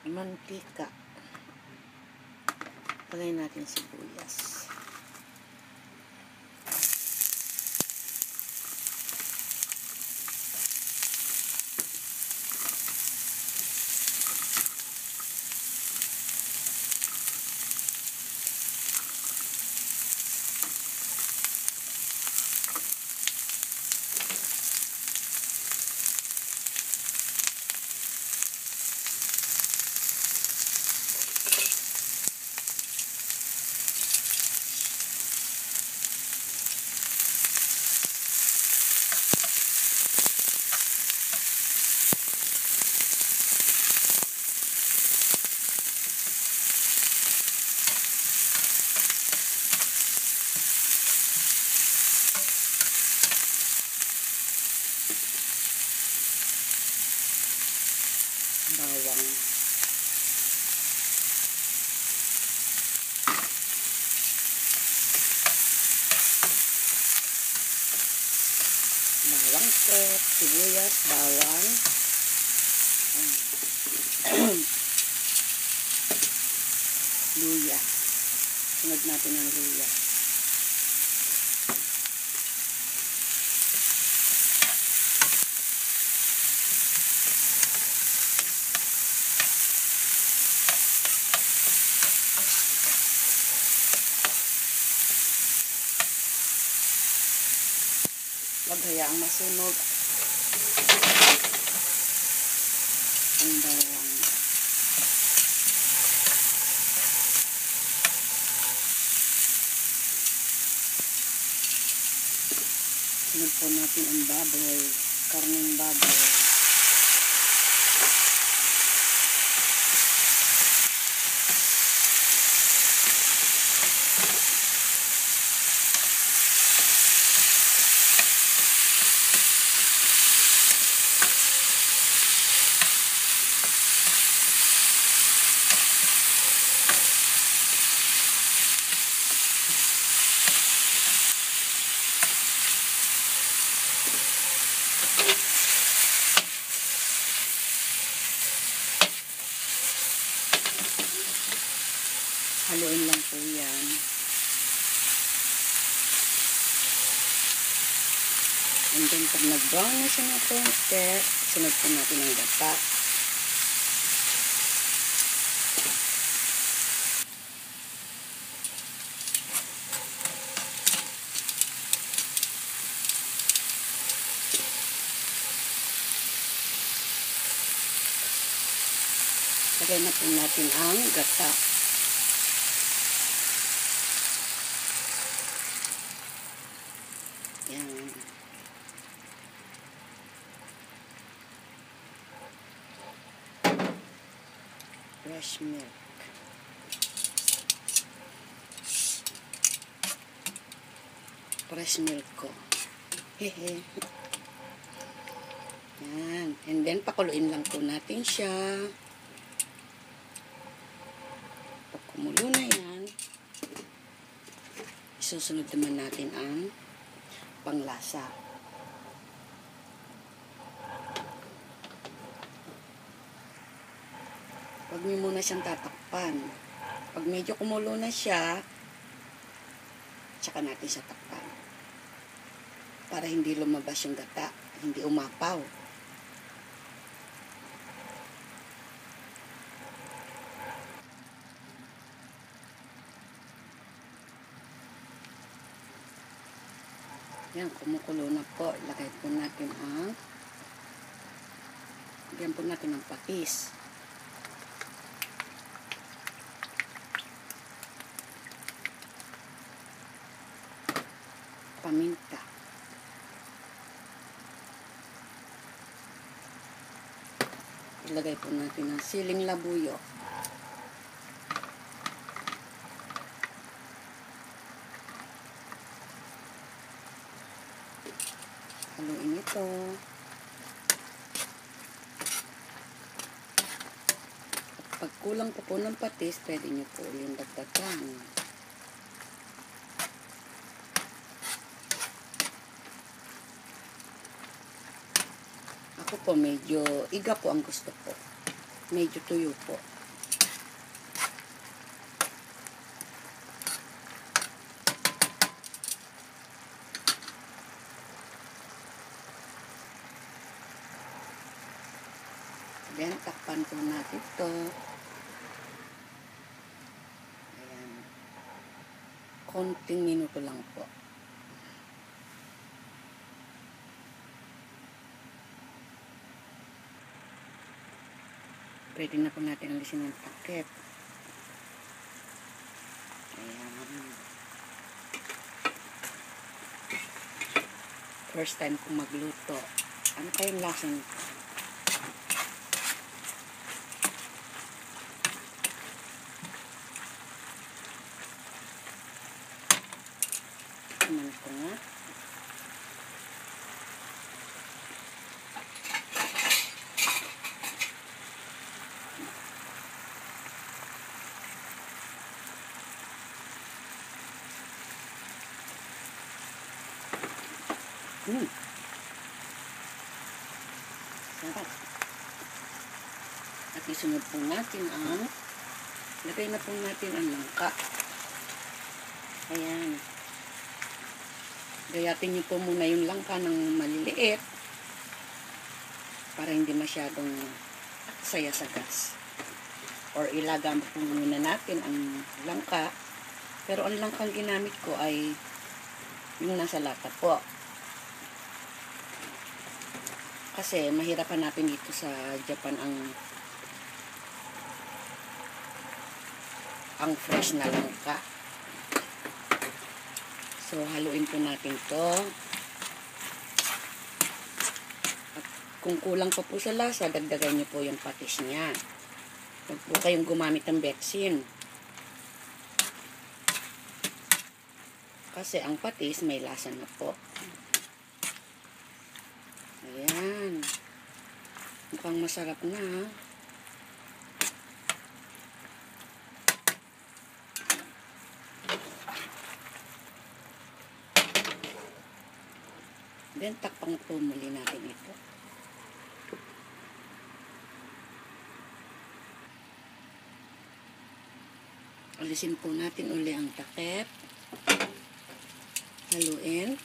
mantika. Lagay natin sibuyas. Bawang. Bawang po, sibuyas, bawang. Luya. Sunod natin ang luya. Wag hayaang masunog ang bawang. Sunod po natin ang baboy, karneng baboy. Haluin lang po yan. And then, pag nag-brown na siya na konti, sunod po natin ang gata. Lagay na po natin ang gata. Yan. Fresh milk. Fresh milk ko. Hehe. Yan. And then, pakuluin lang po natin siya. Pag kumulo na yan, isusunod naman natin ang panglasa. Huwag niyo muna siyang tatakpan. Pag medyo kumulo na siya, tsaka natin siya takpan. Para hindi lumabas yung gata, hindi umapaw. Yan, kumukulo na po. Ilagay po natin ang lagyan po natin ang patis. Paminta. Ilagay po natin ang siling labuyo. Haluin ito. Pag kulang pa po ng patis, pwede nyo po ulit dagdagan. Ako po medyo iga po ang gusto ko. Medyo tuyo po. Then, takpan po natin to. Ayan. Konting minuto lang po. Pwede na po natin alisin ng takip. Ayan. First time kong magluto. Ano kayong lasa nito? Tingnan ko nga. Sarap. At isunod po natin ang lagay na po natin ang langka. Ayan. Gayatin niyo po muna yung langka ng maliliit para hindi masyadong saya sa gas. Or ilagam po muna natin ang langka. Pero ang langkang ginamit ko ay yung nasa lata po. Kasi mahirapan natin dito sa Japan ang fresh na langka. So, haluin po natin to. At kung kulang pa po sa lasa, dagdagan nyo po yung patis niya. Huwag po kayong gumamit ng Betsin. Kasi ang patis may lasa na po. Ayan. Mukhang masarap na. Then, takpang po muli natin ito. Alisin po natin uli ang takip. Haluin.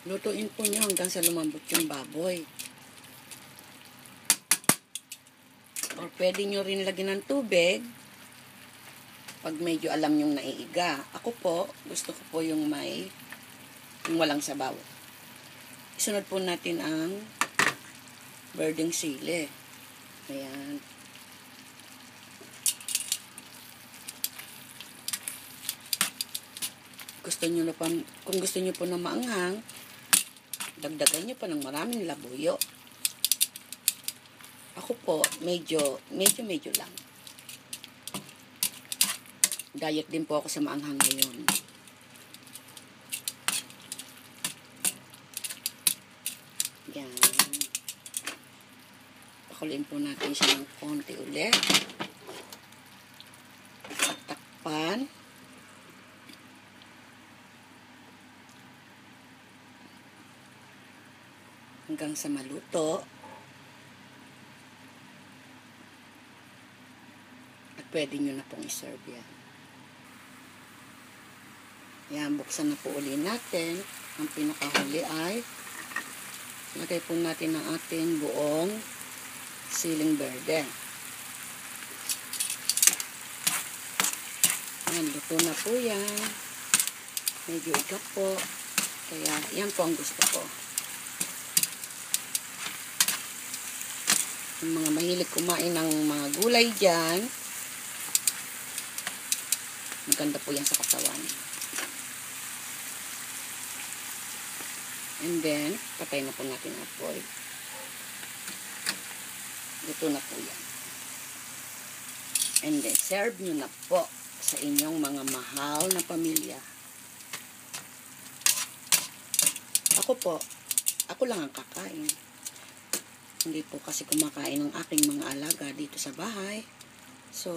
Lutuin po nyo hanggang sa lumambot yung baboy. Or pwede nyo rin lagyan ng tubig pag medyo alam nyong naiiga. Ako po, gusto ko po yung walang sabaw. Isunod po natin ang birding sili. Ayan. Kung gusto nyo po na maanghang, dagdagan nyo pa ng maraming labuyo. Ako po, medyo lang. Diet din po ako sa maanghang ngayon. Yan. Pakuloyin po natin siya ng konti ulit. At takpan. Hanggang sa maluto. At pwede nyo na pong iserve yan. Yan, buksan na po uli natin. Ang pinakahuli ay lagay po natin ang ating buong siling berde. Yan, luto na po yan. Medyo igap po. Kaya, yan po ang gusto ko. Yung mga mahilig kumain ng mga gulay dyan, maganda po yan sa katawan. And then, patay na po natin ang apoy. Luto na po yan. And then, serve nyo na po sa inyong mga mahal na pamilya. Ako lang ang kakain. Hindi po kasi kumakain ng aking mga alaga dito sa bahay. So,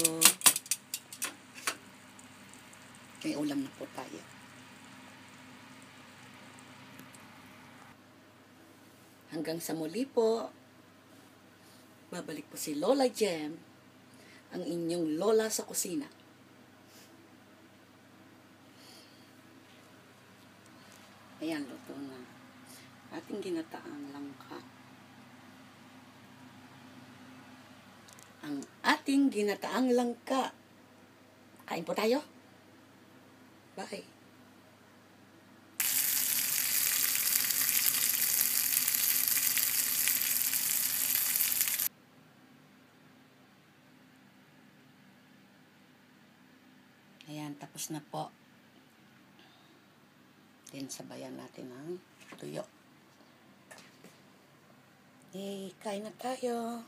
may ulam na po tayo. Hanggang sa muli po, babalik po si Lola Jem, ang inyong lola sa kusina. Ayan, luto na. Ating ginataang langka. Ang ating ginataang langka. Kain po tayo. Bye. Ayan, tapos na po. Then, sabayan natin ng tuyo. Kain na tayo.